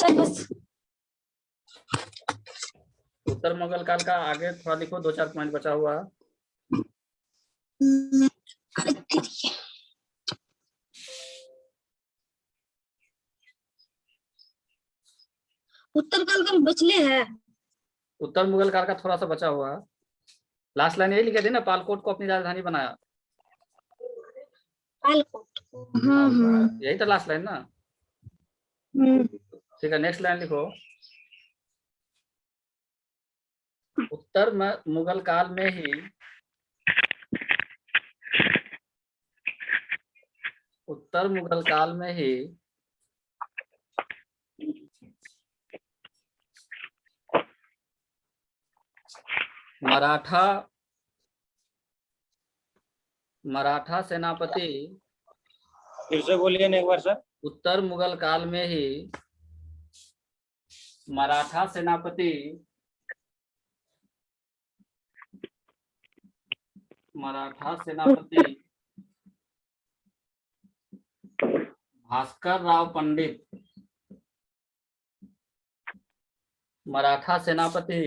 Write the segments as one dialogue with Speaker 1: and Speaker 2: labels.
Speaker 1: Sir बस
Speaker 2: उत्तर मुगल काल का आगे थोड़ा लिखो, 2-4 पॉइंट बचा हुआ है।
Speaker 1: उत्तर काल का बचले है।
Speaker 2: उत्तर मुगल काल का थोड़ा सा बचा हुआ है। लास्ट लाइन यही लिखे थे ना, पालकोट को अपनी राजधानी बनाया।
Speaker 1: पालकोट।
Speaker 2: यही तो लास्ट लाइन ना। ठीक है, नेक्स्ट लाइन लिखो। उत्तर मुगल काल में ही उत्तर मुगल काल में ही मराठा सेनापति,
Speaker 3: फिर से बोलिए ना एक बार सर।
Speaker 2: उत्तर मुगल काल में ही मराठा सेनापति भास्कर राव पंडित, मराठा सेनापति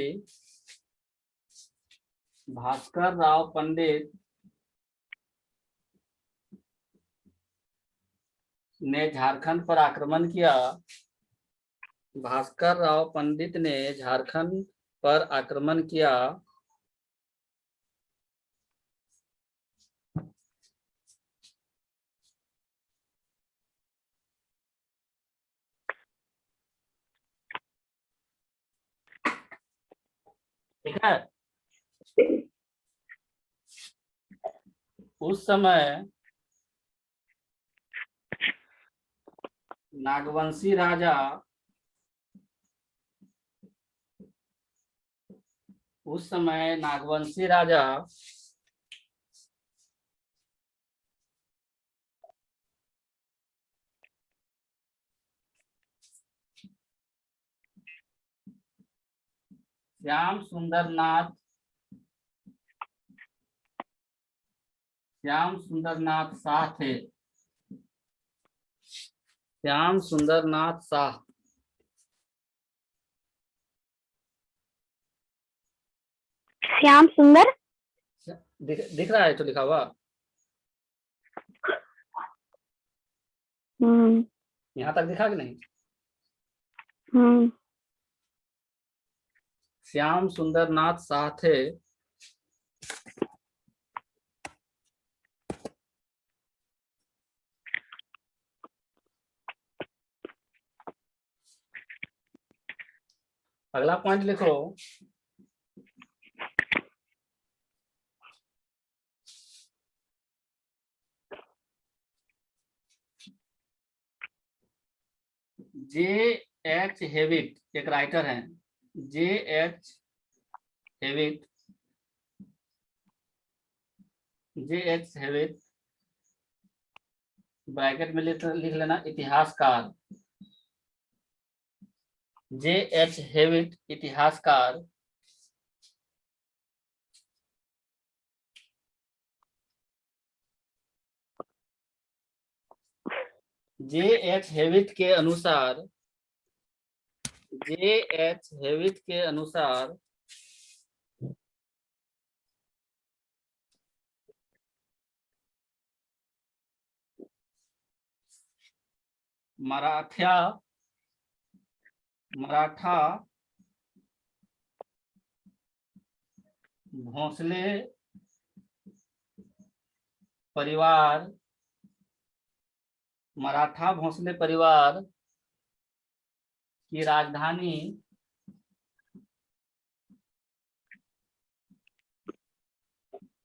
Speaker 2: भास्कर राव पंडित ने झारखंड पर आक्रमण किया। भास्कर राव पंडित ने झारखंड पर आक्रमण किया। ठीक है, उस समय नागवंशी राजा श्याम सुंदरनाथ शाह थे। श्याम सुंदरनाथ शाह।
Speaker 1: श्याम सुंदर
Speaker 2: दिख रहा है तो लिखा हुआ। यहाँ तक दिखा कि नहीं? श्याम सुंदरनाथ शाह थे। अगला पॉइंट लिखो। जे एच हेविट एक राइटर हैं। जे एच हेविट ब्रैकेट में लिख लेना इतिहासकार। जे एच हेविट इतिहासकार जे एच हेविट के अनुसार मराठा भोंसले परिवार की राजधानी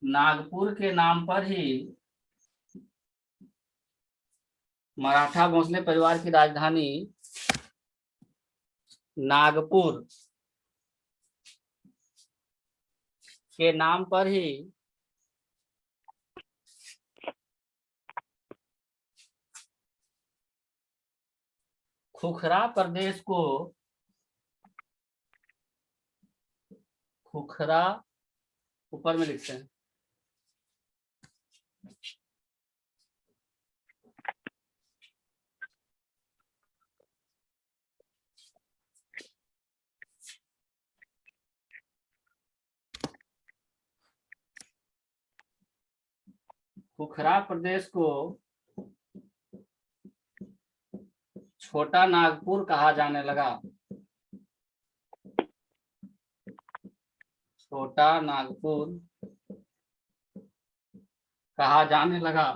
Speaker 2: नागपुर के नाम पर ही मराठा भोंसले परिवार की राजधानी नागपुर के नाम पर ही खुखरा प्रदेश को ऊपर में लिखते हैं। खुखरा प्रदेश को छोटा नागपुर कहा जाने लगा। छोटा नागपुर कहा जाने लगा।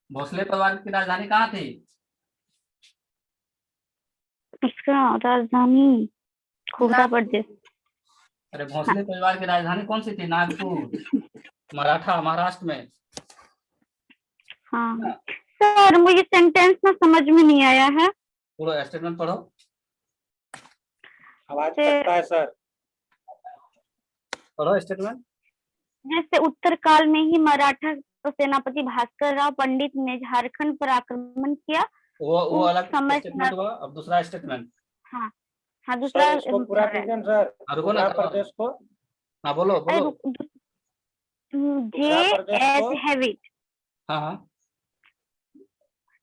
Speaker 2: भोसले परिवार की राजधानी कहाँ थी?
Speaker 1: इसका राजधानी खुखरा प्रदेश।
Speaker 2: अरे भोसले परिवार की राजधानी कौन सी थी? नागपुर, मराठा, महाराष्ट्र में।
Speaker 1: हाँ सर, मुझे सेंटेंस ना समझ में नहीं आया है।
Speaker 2: पूरा स्टेटमेंट पढ़ो।
Speaker 3: आवाज कटता है सर।
Speaker 2: पढ़ो स्टेटमेंट।
Speaker 1: जैसे उत्तर काल में ही मराठा सेनापति भास्कर राव पंडित ने झारखंड पर आक्रमण किया।
Speaker 2: वो
Speaker 1: उस
Speaker 2: अलग
Speaker 1: समय
Speaker 2: स्टेटमेंट हुआ। अब दूसरा स्टेटमेंट।
Speaker 1: हाँ हाँ, दूसरा
Speaker 3: सर इसको पूरा कीजिए सर।
Speaker 2: रुको ना,
Speaker 3: खुखरा प्रदेश को,
Speaker 2: हाँ बोलो बोलो।
Speaker 1: जे एच हैविट
Speaker 2: हाँ हाँ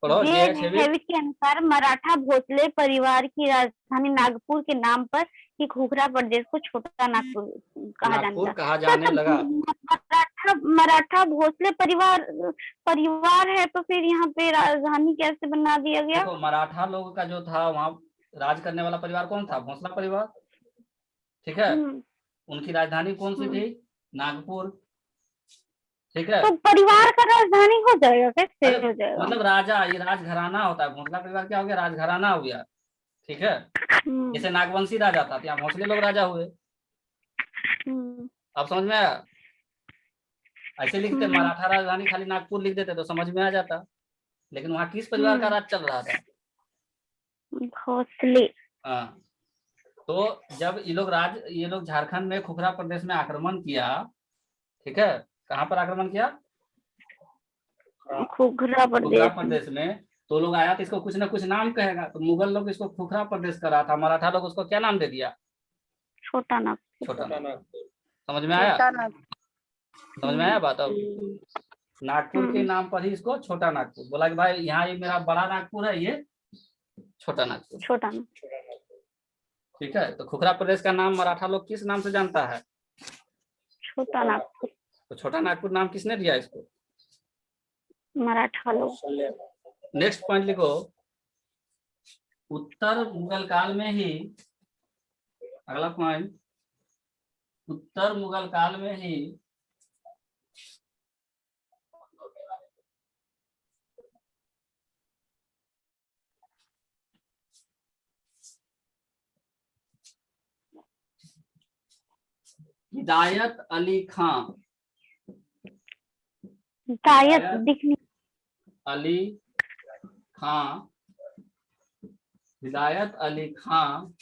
Speaker 2: पढ़ो।
Speaker 1: जे एच हैविट के अनुसार मराठा भोसले परिवार की राजधानी नागपुर के नाम पर ही खुखरा प्रदेश को छोटा नागपुर
Speaker 2: कहा जाने लगा।
Speaker 1: मराठा भोसले परिवार है, तो फिर यहाँ पे राजधानी कैसे बना दिया गया?
Speaker 2: देखो, मराठा लोगों का जो था वहाँ राज करने वाला परिवार कौन था? भोसला परिवार। ठीक है, उनकी राजधानी कौन सी थी? नागपुर। ठीक है,
Speaker 1: तो परिवार का राजधानी हो जाएगा कैसे? हो जाएगा
Speaker 2: मतलब राजा, ये राजघराना होता है। भोसला परिवार क्या हो गया? राजघराना हो गया। ठीक है, जैसे नागवंशी राजा था, यहाँ भोसले लोग राजा हुए। अब समझ में आया? ऐसे लिखते मराठा राजधानी खाली नागपुर लिख देते तो समझ में आ जाता, लेकिन वहाँ किस परिवार का राज चल रहा था?
Speaker 1: भोसले।
Speaker 2: हाँ, तो जब ये लोग झारखंड में खुखरा प्रदेश में आक्रमण किया। ठीक है, कहाँ पर आक्रमण किया?
Speaker 1: खुखरा
Speaker 2: प्रदेश में। तो लोग आया तो इसको कुछ ना कुछ नाम कहेगा, तो मुगल लोग इसको खुखरा प्रदेश करा था, मराठा लोग उसको क्या नाम दे दिया? छोटा नागपुर। समझ में आया? समझ में आया बात? अब नागपुर के नाम पर ही इसको छोटा नागपुर बोला कि भाई यहाँ ये मेरा बड़ा नागपुर है, ये छोटा नागपुर। ठीक है, तो खुखरा प्रदेश का नाम मराठा लोग किस नाम से जानता है?
Speaker 1: छोटा नागपुर।
Speaker 2: तो छोटा नागपुर नाम किसने दिया इसको?
Speaker 1: मराठा लोग।
Speaker 2: नेक्स्ट पॉइंट लिखो। उत्तर मुगल काल में ही, अगला पॉइंट, उत्तर मुगल काल में ही हिदायत अली खां। अली खां, हिदायत अली खां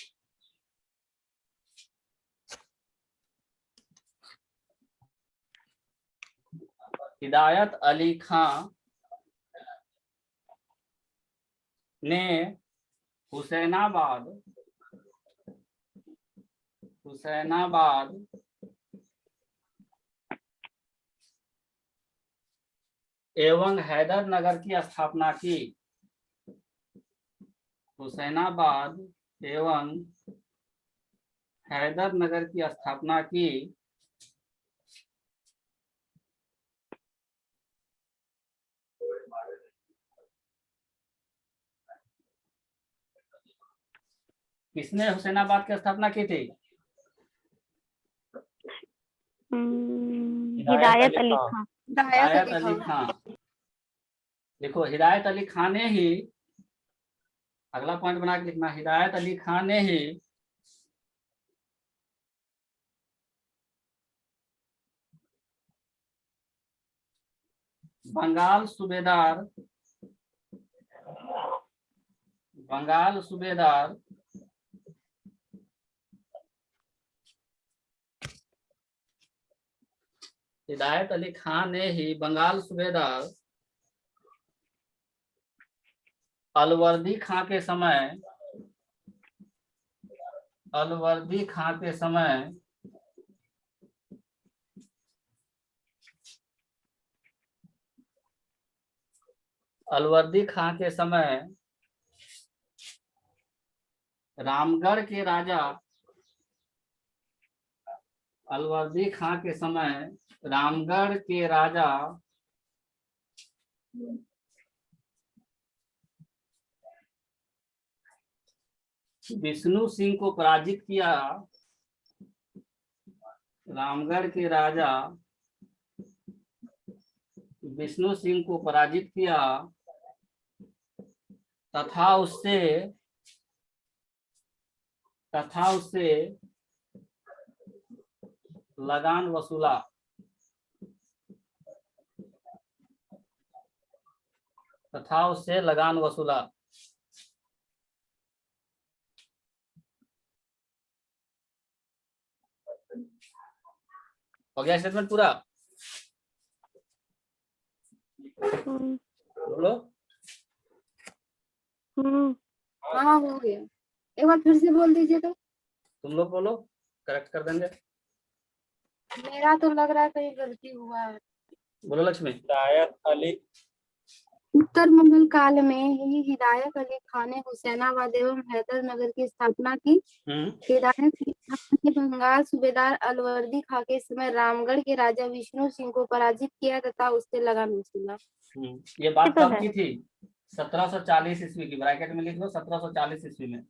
Speaker 2: हिदायत अली खां ने हुसैनाबाद एवं हैदरनगर की स्थापना की। हुसैनाबाद एवं हैदरनगर की स्थापना की। किसने हुसैनाबाद की स्थापना की थी?
Speaker 1: हिदायत अली खां।
Speaker 2: हिदायत अली खां। देखो, हिदायत अली खान ने ही, अगला पॉइंट बना के लिखना, हिदायत अली खान ने ही बंगाल सूबेदार हिदायत अली खान ने ही बंगाल सूबेदार अलवर्दी खां के समय रामगढ़ के राजा अलवर्दी खां के समय रामगढ़ के राजा विष्णु सिंह को पराजित किया। रामगढ़ के राजा विष्णु सिंह को पराजित किया तथा उससे लगान वसूला। हो गया स्टेटमेंट पूरा? बोलो।
Speaker 4: हाँ हो गया, एक बार फिर से बोल दीजिए तो।
Speaker 2: तुम लोग बोलो, करेक्ट कर देंगे।
Speaker 4: मेरा तो लग रहा है कहीं गलती हुआ है।
Speaker 2: बोलो लक्ष्मी।
Speaker 3: हिदायत अली
Speaker 4: उत्तर मुगल काल में ही हिदायत अली खान ने हुसैनाबाद एवं हैदरनगर की स्थापना की। हिदायत अली खान ने बंगाल सूबेदार अलवर्दी खां के समय रामगढ़ के राजा विष्णु सिंह को पराजित किया तथा उससे लगान वसूला।
Speaker 2: ये बात कब की थी? 1740 ईस्वी की। ब्रैकेट में लिख लो 1740 ईस्वी में।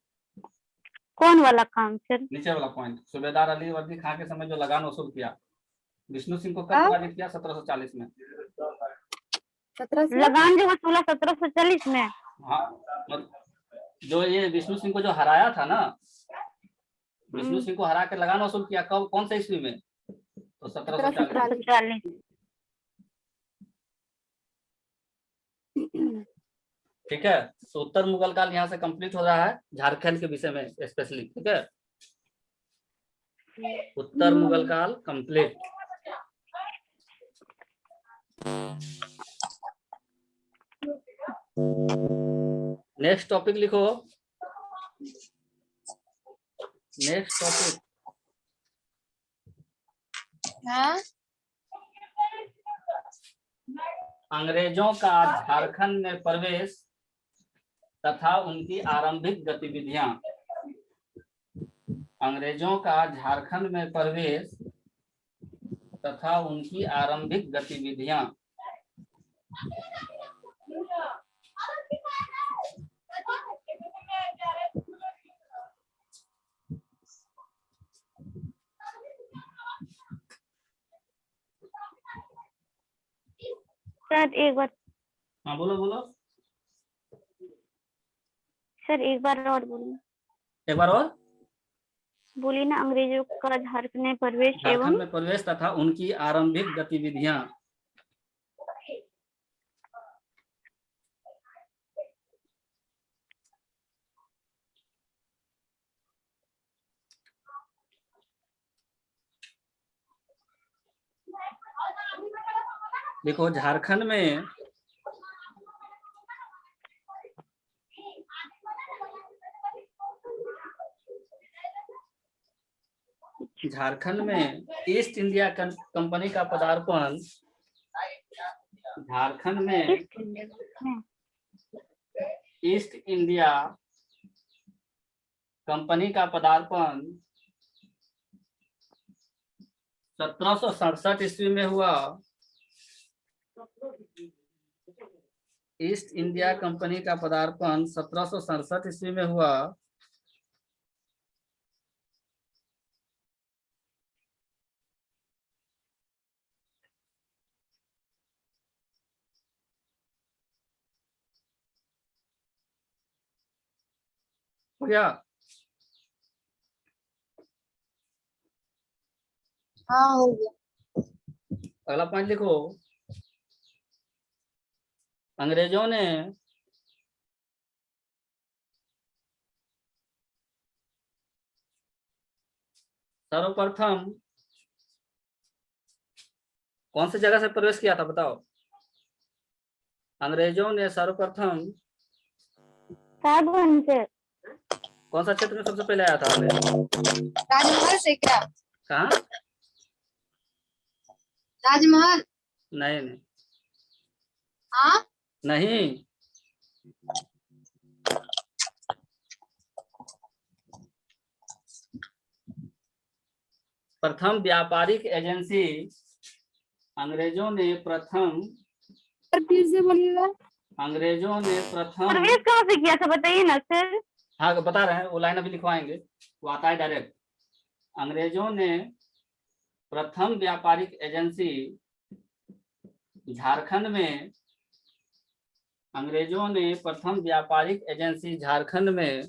Speaker 1: कौन वाला काम सर?
Speaker 2: नीचे वाला पॉइंट, सूबेदार अली वर्दी खां के समय जो लगान वसूल किया। विष्णु सिंह को कब पराजित किया? 1740 में।
Speaker 1: लगान जो वसूला 1740 में।
Speaker 2: हाँ, जो ये विष्णु सिंह को जो हराया था ना, विष्णु सिंह को हरा के लगान वसूल किया कब, कौन से ईस्वी में? तो 1740। ठीक है, तो उत्तर मुगल काल यहाँ से कंप्लीट हो रहा है, झारखंड के विषय में स्पेशली। ठीक है, उत्तर मुगल काल कंप्लीट। नेक्स्ट टॉपिक लिखो। नेक्स्ट टॉपिक अंग्रेजों का झारखंड में प्रवेश तथा उनकी आरंभिक गतिविधियां। अंग्रेजों का झारखंड में प्रवेश तथा उनकी आरंभिक गतिविधियां।
Speaker 1: सर एक बार।
Speaker 2: हाँ बोलो बोलो
Speaker 1: सर, एक बार और बोलिए।
Speaker 2: एक बार और
Speaker 1: बोलिए ना। अंग्रेजों का झारखंड में प्रवेश
Speaker 2: तथा उनकी आरंभिक गतिविधियां। देखो, झारखंड में ईस्ट इंडिया कंपनी का पदार्पण। झारखंड में ईस्ट इंडिया कंपनी का पदार्पण 1767 ईस्वी में हुआ। ईस्ट इंडिया कंपनी का पदार्पण 1767 ईस्वी में हुआ। हो गया?
Speaker 4: हाँ हो गया।
Speaker 2: अगला पॉइंट लिखो। अंग्रेजों ने सर्वप्रथम कौन सी जगह से प्रवेश किया था, बताओ? अंग्रेजों ने सर्वप्रथम कौन सा क्षेत्र में सबसे पहले आया था?
Speaker 4: राजमहल से क्या?
Speaker 2: कहाँ?
Speaker 4: राजमहल?
Speaker 2: नहीं नहीं।
Speaker 4: हाँ
Speaker 2: नहीं, प्रथम व्यापारिक एजेंसी अंग्रेजों ने प्रथम,
Speaker 4: फिर से बोलिएगा।
Speaker 2: अंग्रेजों ने प्रथम,
Speaker 1: प्रवेश कहाँ से किया था बताइए ना सर।
Speaker 2: हाँ बता रहे हैं, वो लाइन अभी लिखवाएंगे, वो आता है डायरेक्ट। अंग्रेजों ने प्रथम व्यापारिक एजेंसी झारखंड में, अंग्रेजों ने प्रथम व्यापारिक एजेंसी झारखंड में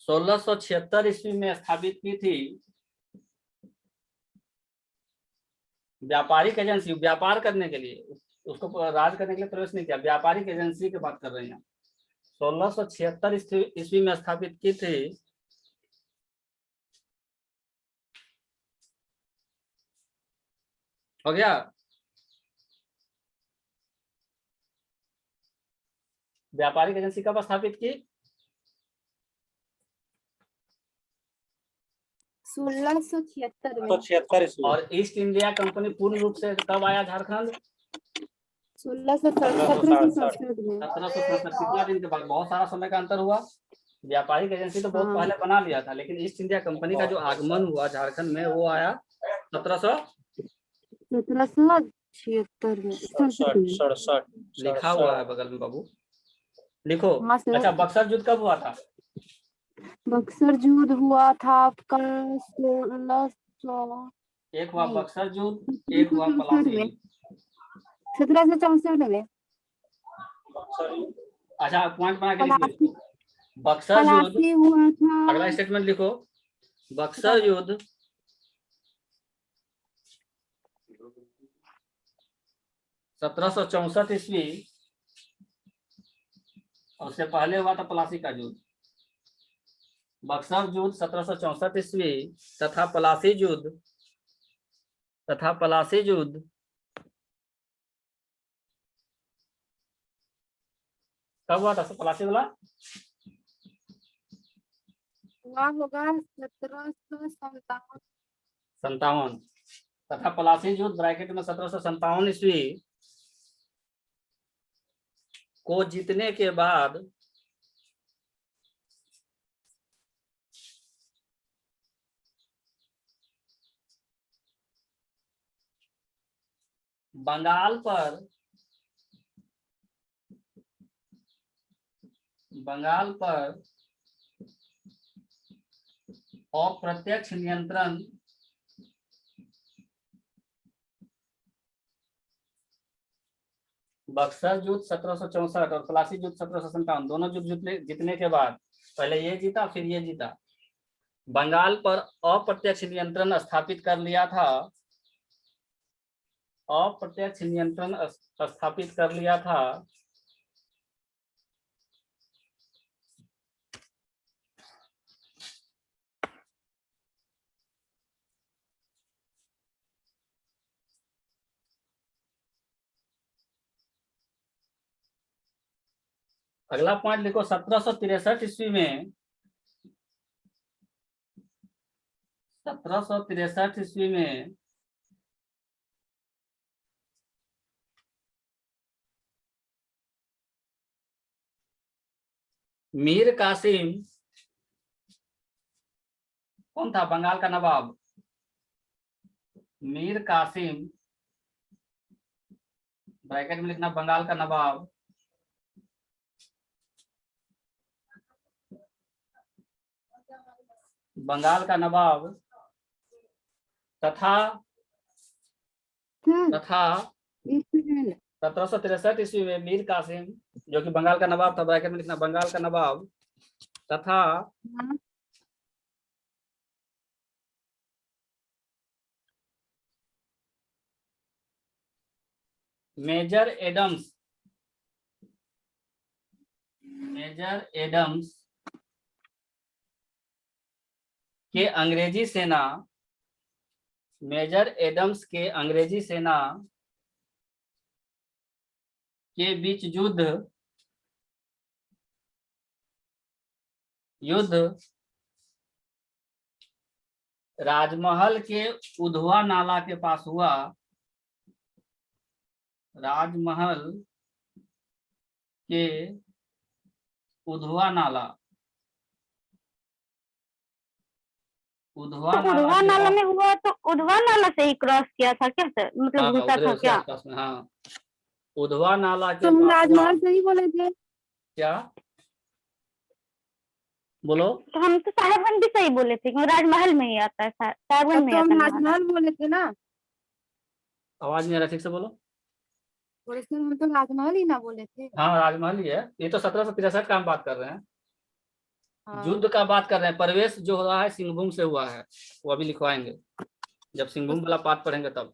Speaker 2: 1676 ईस्वी में स्थापित की थी। व्यापारिक एजेंसी, व्यापार करने के लिए, उसको राज करने के लिए प्रवेश नहीं किया, व्यापारिक एजेंसी की बात कर रहे हैं। 1676 ईस्वी में स्थापित की थी। हो गया। व्यापारिक एजेंसी कब स्थापित की?
Speaker 4: 1676 में।
Speaker 3: 1676 ईस्वी।
Speaker 2: और ईस्ट इंडिया कंपनी पूर्ण रूप से कब आया झारखंड?
Speaker 4: 1767 में।
Speaker 2: 1767। कितना दिन के बाद? बहुत सारा समय का अंतर हुआ। व्यापारिक एजेंसी तो बहुत
Speaker 4: हाँ।
Speaker 2: पहले बना लिया था, लेकिन ईस्ट इंडिया कंपनी का जो आगमन हुआ झारखंड में वो आया
Speaker 4: 1776 में।
Speaker 3: 67
Speaker 2: लिखा हुआ है बगल में बाबू, लिखो।
Speaker 4: हाँ सर।
Speaker 2: अच्छा, बक्सर युद्ध कब हुआ था?
Speaker 4: बक्सर युद्ध हुआ था आपका 1600,
Speaker 2: एक हुआ
Speaker 4: नहीं।
Speaker 2: बक्सर युद्ध, एक हुआ पलासी युद्ध।
Speaker 4: 1764 में।
Speaker 2: अच्छा, पॉइंट बना के लिख
Speaker 4: पलासी,
Speaker 2: लो। बक्सर युद्ध,
Speaker 4: पलासी हुआ था।
Speaker 2: अगला स्टेटमेंट लिखो। बक्सर युद्ध 1764 ईस्वी, और उससे पहले हुआ था पलासी का युद्ध। बक्सर युद्ध 1764 ईस्वी तथा पलासी युद्ध, कब हुआ था पलासी वाला?
Speaker 4: हुआ होगा 1757।
Speaker 2: तथा पलासी युद्ध ब्रैकेट में 1757 ईस्वी को जीतने के बाद बंगाल पर अप्रत्यक्ष नियंत्रण, बक्सर युद्ध 1764 और पलासी युद्ध 1757, दोनों युद्ध जीतने के बाद, पहले ये जीता फिर ये जीता, बंगाल पर अप्रत्यक्ष नियंत्रण स्थापित कर लिया था। अप्रत्यक्ष नियंत्रण स्थापित कर लिया था। अगला पॉइंट लिखो। 1763 ईस्वी में, 1763 ईस्वी में मीर कासिम कौन था? बंगाल का नवाब। मीर कासिम, ब्रैकेट में लिखना बंगाल का नवाब, बंगाल का नवाब तथा 1763 ईस्वी में मीर कासिम, जो कि बंगाल का नवाब था, ब्रैकेट में लिखना बंगाल का नवाब, तथा मेजर एडम्स के अंग्रेजी सेना, मेजर एडम्स के अंग्रेजी सेना के बीच युद्ध राजमहल के उधवा नाला के पास हुआ। राजमहल के उधवा नाला उधवा
Speaker 1: तो
Speaker 2: नाला
Speaker 1: उधवा
Speaker 2: के
Speaker 1: नाला
Speaker 2: पास।
Speaker 1: में हुआ तो उधवा नाला से ही क्रॉस किया था क्या सर, मतलब
Speaker 2: हाँ
Speaker 1: घुसा
Speaker 2: उधर
Speaker 1: था
Speaker 2: उसके
Speaker 1: क्या?
Speaker 2: आसपास में, हाँ उधवा नाला
Speaker 4: तो
Speaker 2: के
Speaker 4: हम
Speaker 2: पास हुआ।
Speaker 4: राजमहल से ही बोले थे।
Speaker 2: क्या बोलो?
Speaker 1: तो हम तो साहेबगंज भी सही बोले थे, क्योंकि राजमहल में ही आता है, साहेबगंज
Speaker 4: तब
Speaker 1: में
Speaker 4: तो
Speaker 1: ही आता
Speaker 4: हम
Speaker 1: है नाला।
Speaker 4: राजमहल बोले थे ना।
Speaker 2: आवाज नहीं आ रहा, ठीक से बोलो।
Speaker 4: बोले सर हम तो राजमहल ही ना बोले थे।
Speaker 2: हाँ राजमहल ही है, ये तो 1763 का हम बात कर रहे हैं,
Speaker 4: हाँ।
Speaker 2: युद्ध का बात कर रहे हैं। प्रवेश जो हो रहा है सिंहभूम से हुआ है, वो अभी लिखवाएंगे जब सिंहभूम वाला पाठ पढ़ेंगे तब।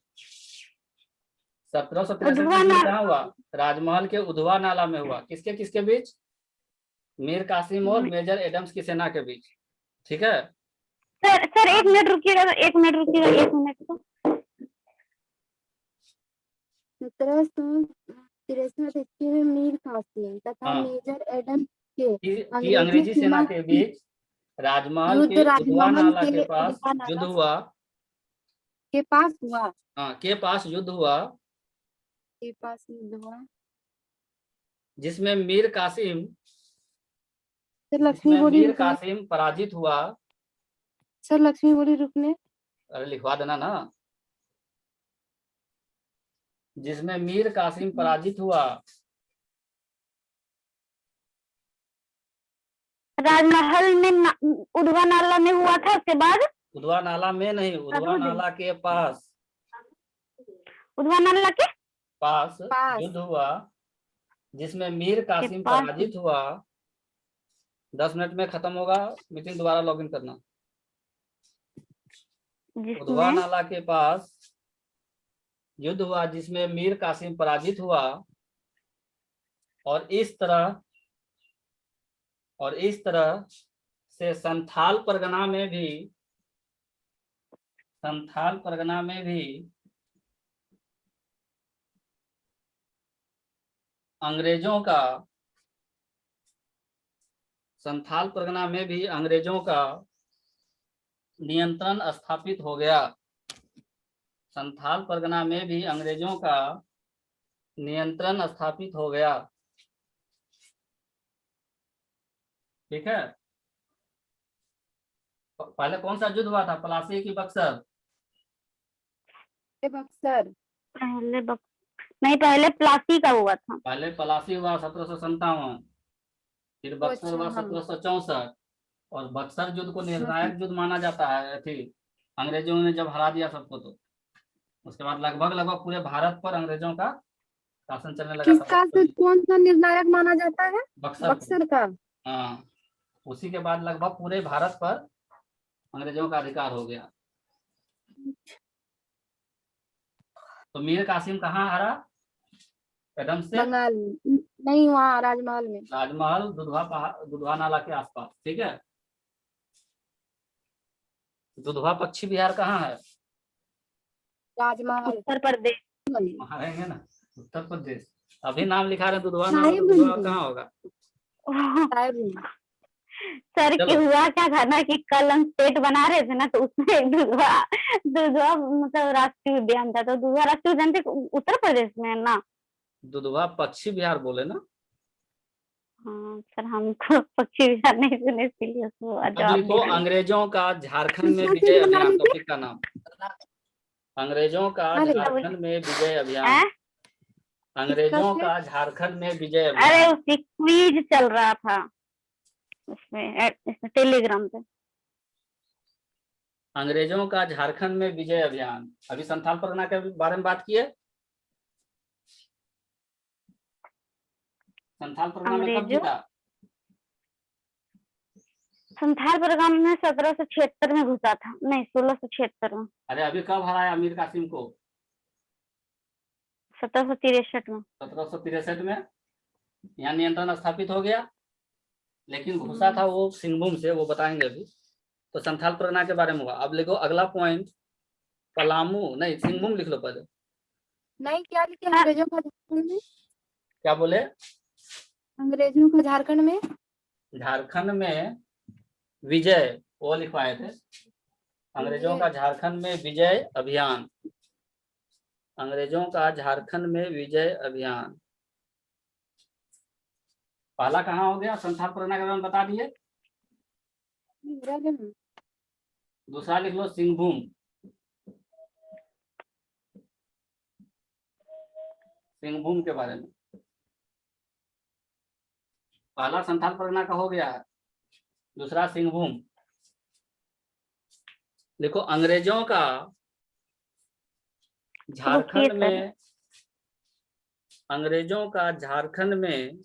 Speaker 2: 1763 में
Speaker 1: उधवा
Speaker 2: युद्ध
Speaker 1: नाला।
Speaker 2: कहाँ हुआ? राजमहल के उधवा नाला में हुआ। किसके किसके बीच? मीर कासिम और मेजर एडम्स की सेना के बीच। ठीक है।
Speaker 1: सर एक मिनट रुकिएगा, एक मिनट रुकिएगा, एक मिनट तो।
Speaker 4: 1763 ईस्वी में मीर कासिम तथा
Speaker 2: हाँ
Speaker 4: मेजर एडम के
Speaker 2: की अंग्रेजी सेना के बीच राजमहल
Speaker 4: युद्ध
Speaker 2: के उधवा
Speaker 4: राजमहल
Speaker 2: नाला के
Speaker 4: के
Speaker 2: पास
Speaker 4: उधवा
Speaker 2: युद्ध
Speaker 4: नाला
Speaker 2: हुआ।
Speaker 4: के पास हुआ।
Speaker 2: हाँ के पास युद्ध हुआ,
Speaker 4: के पास युद्ध हुआ।
Speaker 2: जिसमें मीर कासिम
Speaker 4: सर लक्ष्मी बोली रुकने।
Speaker 2: पराजित हुआ।
Speaker 4: सर लक्ष्मी बोली रुकने।
Speaker 2: अरे लिखवा देना ना। जिसमें मीर कासिम पराजित हुआ।
Speaker 1: राजमहल में उधवा नाला में हुआ था, उसके बाद
Speaker 2: उधवा नाला में नहीं, उधवा नाला के पास।
Speaker 1: उधवा नाला के
Speaker 2: पास
Speaker 4: पास।
Speaker 2: युद्ध हुआ, जिसमें मीर कासिम
Speaker 1: पास।
Speaker 2: पराजित हुआ। 10 मिनट में खत्म होगा, मीटिंग दोबारा लॉगिन करना। उधवा
Speaker 1: जिसमें
Speaker 2: नाला के पास युद्ध हुआ, जिसमें मीर कासिम पराजित हुआ। और इस तरह से संथाल परगना में भी अंग्रेजों का नियंत्रण स्थापित हो गया। संथाल परगना में भी अंग्रेजों का नियंत्रण स्थापित हो गया। ठीक है। पहले कौन सा युद्ध हुआ था, पलासी की बक्सर?
Speaker 4: बक्सर।
Speaker 1: पहले प्लासी का हुआ था।
Speaker 2: पहले पलासी हुआ 1757, फिर बक्सर हुआ 1764। और बक्सर युद्ध को निर्णायक युद्ध माना जाता है। थी अंग्रेजों ने जब हरा दिया सबको, तो उसके बाद लगभग पूरे भारत पर अंग्रेजों का शासन चलने लगा
Speaker 4: किसका
Speaker 2: था।
Speaker 4: कौन सा निर्णायक माना जाता है? बक्सर का।
Speaker 2: हाँ उसी के बाद लगभग पूरे भारत पर अंग्रेजों का अधिकार हो गया। तो मीर कासिम कहाँ हारा? एडम से?
Speaker 4: बंगाल नहीं, वहाँ राजमहल में।
Speaker 2: राजमहल दुधवा नाला के आसपास। ठीक है। दुधवा पश्चिम बिहार कहाँ है?
Speaker 4: राजमहल
Speaker 1: उत्तर प्रदेश।
Speaker 2: वहाँ रहेंगे ना, उत्तर प्रदेश। अभी नाम लिखा रहे दुधवा नाला, दुधवा कहाँ होगा?
Speaker 1: सर के हुआ क्या था ना कि कल हम स्टेट बना रहे थे ना, तो उसमें दुधवा मतलब राष्ट्रीय उद्यान था। तो दुधवा राष्ट्रीय उद्यान थे उत्तर प्रदेश में है ना।
Speaker 2: दुधवा पश्चिम बिहार बोले ना।
Speaker 1: हाँ सर, हमको पश्चिम बिहार नहीं सुने, इसलिए
Speaker 2: लिखो अंग्रेजों का झारखंड में विजय अभियान, टॉपिक का नाम। अंग्रेजों का झारखंड में विजय अभियान। अंग्रेजों का झारखंड में विजय अभियान।
Speaker 1: अरे उसकी क्विज चल रहा था उसमें टेलीग्राम पे।
Speaker 2: अंग्रेजों का झारखंड में विजय अभियान। अभी संथाल परगना के बारे में बात किए। संथाल परगना में कब जीता?
Speaker 1: संथाल परगना में 1776 में घुसा था, नहीं 1676 में।
Speaker 2: अरे अभी कब हराया मीर कासिम को?
Speaker 1: 1763 में।
Speaker 2: 1763 में यहाँ नियंत्रण स्थापित हो गया, लेकिन घुसा था वो सिंहभूम से, वो बताएंगे अभी। तो संथाल परगना के बारे में हुआ। अब लिखो अगला पॉइंट, पलामू नहीं सिंहभूम लिख लो पहले।
Speaker 4: नहीं क्या लिखे अंग्रेजों का झारखंड में?
Speaker 2: क्या बोले?
Speaker 4: अंग्रेजों का झारखंड में।
Speaker 2: झारखंड में विजय वो लिखवाए थे। अंग्रेजों का झारखंड में विजय अभियान। अंग्रेजों का झारखंड में विजय अभियान पहला कहाँ हो गया? संथाल परगना के बारे में बता दिए। दूसरा लिख लो सिंहभूम। सिंहभूम के बारे में पहला संथाल परगना का हो गया है, दूसरा सिंहभूम। देखो अंग्रेजों का झारखंड में, अंग्रेजों का झारखंड में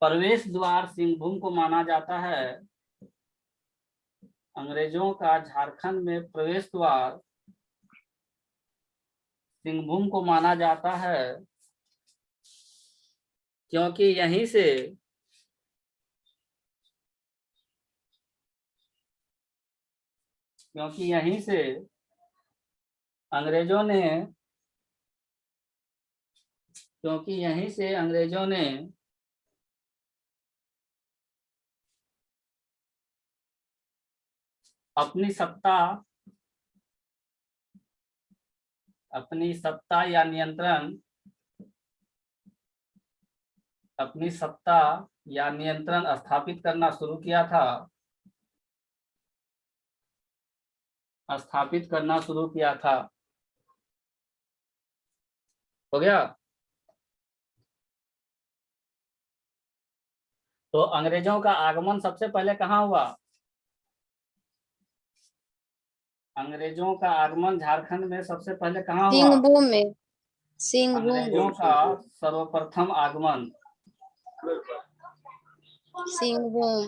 Speaker 2: प्रवेश द्वार सिंहभूम को माना जाता है। अंग्रेजों का झारखंड में प्रवेश द्वार सिंहभूम को माना जाता है क्योंकि यहीं से अंग्रेजों ने अपनी सत्ता या नियंत्रण स्थापित करना शुरू किया था। हो गया। तो अंग्रेजों का आगमन सबसे पहले कहाँ हुआ? अंग्रेजों का आगमन झारखंड में सबसे पहले कहाँ हुआ?
Speaker 4: सिंहभूम में। सिंहभूम।
Speaker 2: अंग्रेजों का सर्वप्रथम आगमन
Speaker 4: सिंहभूम।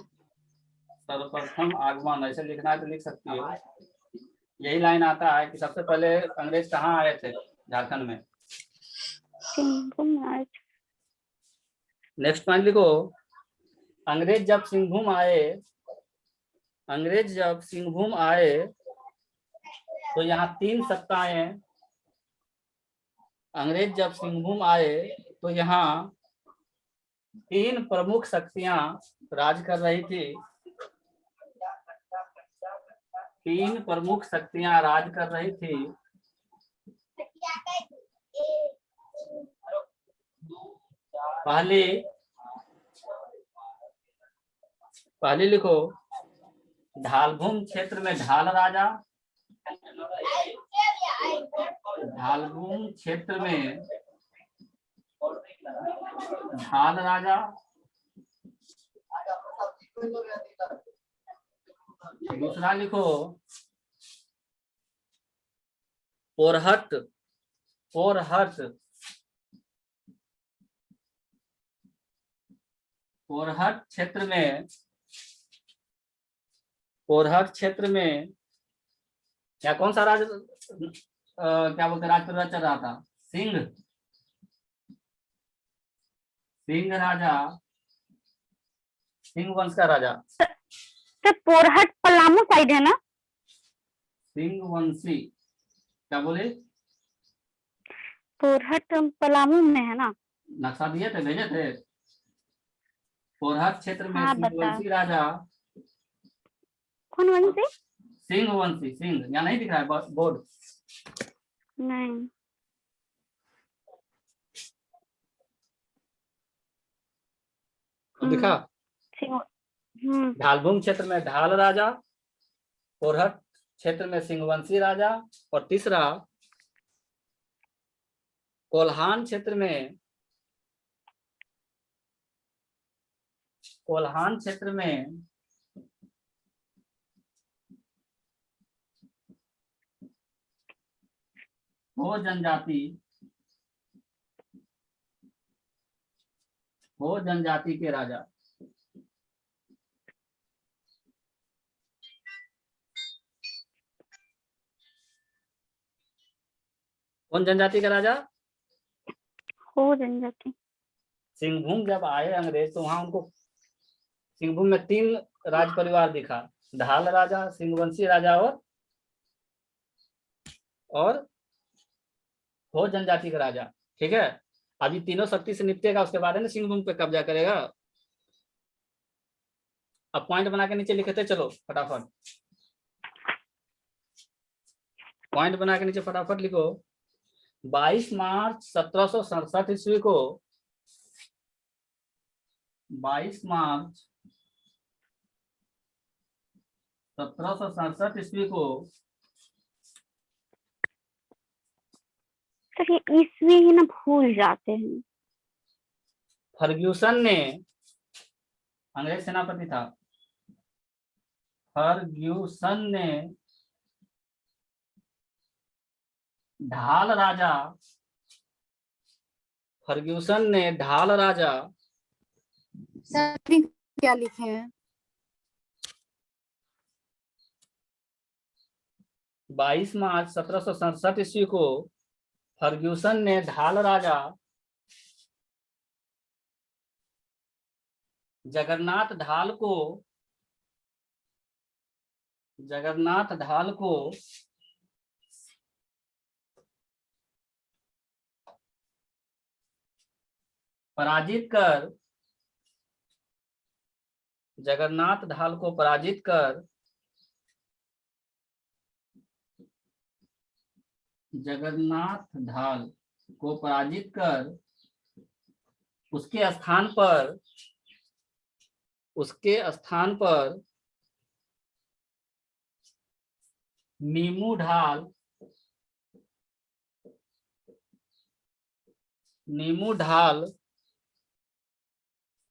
Speaker 2: सर्वप्रथम आगमन, ऐसे लिखना है तो लिख सकती हो। यही लाइन आता है कि सबसे पहले अंग्रेज कहाँ आए थे झारखंड में। नेक्स्ट पॉइंट लिखो, अंग्रेज जब सिंहभूम आए तो यहाँ तीन सत्ताएं, अंग्रेज जब सिंहभूम आए तो यहाँ तीन प्रमुख शक्तियां राज कर रही थी। पहली लिखो, ढालभूम क्षेत्र में ढाल राजा, ढालभूम क्षेत्र में ढाल राजा। दूसरा लिखो, पोरहट क्षेत्र में क्या कौन सा राज क्या बोलते राज परिवार चल रहा था? सिंह राजा, सिंह वंश का राजा।
Speaker 1: तो पोरहट पलामू साइड है ना?
Speaker 2: सिंह वंशी, क्या बोले?
Speaker 1: पोरहट पलामू में है ना?
Speaker 2: नक्शा दिए थे, भेजे थे। पोरहट क्षेत्र में सिंह वंशी राजा।
Speaker 1: कौन वंशी?
Speaker 2: सिंह वंशी, सिंह यहाँ नहीं दिख रहा है बोर्ड?
Speaker 1: नहीं।
Speaker 2: दिखा? ढालभूम क्षेत्र में ढाल राजा, पोरहट क्षेत्र में सिंहवंशी राजा, और तीसरा कोल्हान क्षेत्र में हो जनजाति के राजा। कौन जनजाति का राजा?
Speaker 1: हो जनजाति।
Speaker 2: सिंहभूम जब आए अंग्रेज तो वहां उनको सिंहभूम में तीन राज परिवार दिखा, ढाल राजा, सिंहवंशी राजा और हो जनजाति का राजा। ठीक है, अभी तीनों शक्ति से निपटेगा, उसके बाद में सिंहभूम पे कब्जा करेगा। अब पॉइंट बना के नीचे लिखते चलो फटाफट, पॉइंट बना के नीचे फटाफट लिखो। 22 मार्च 1767 ईस्वी को 22 मार्च 1767 ईस्वी को
Speaker 1: सर ये ईस्वी ही ना भूल जाते हैं।
Speaker 2: फर्ग्यूसन ने, अंग्रेज सेनापति था, फर्ग्यूसन ने ढाल राजा, फर्ग्यूसन ने ढाल राजा
Speaker 4: सर क्या लिखे हैं?
Speaker 2: 22 मार्च 1767 ईस्वी को फर्ग्यूसन ने ढाल राजा जगन्नाथ ढाल को पराजित कर, जगन्नाथ ढाल को पराजित कर उसके स्थान पर नीमू ढाल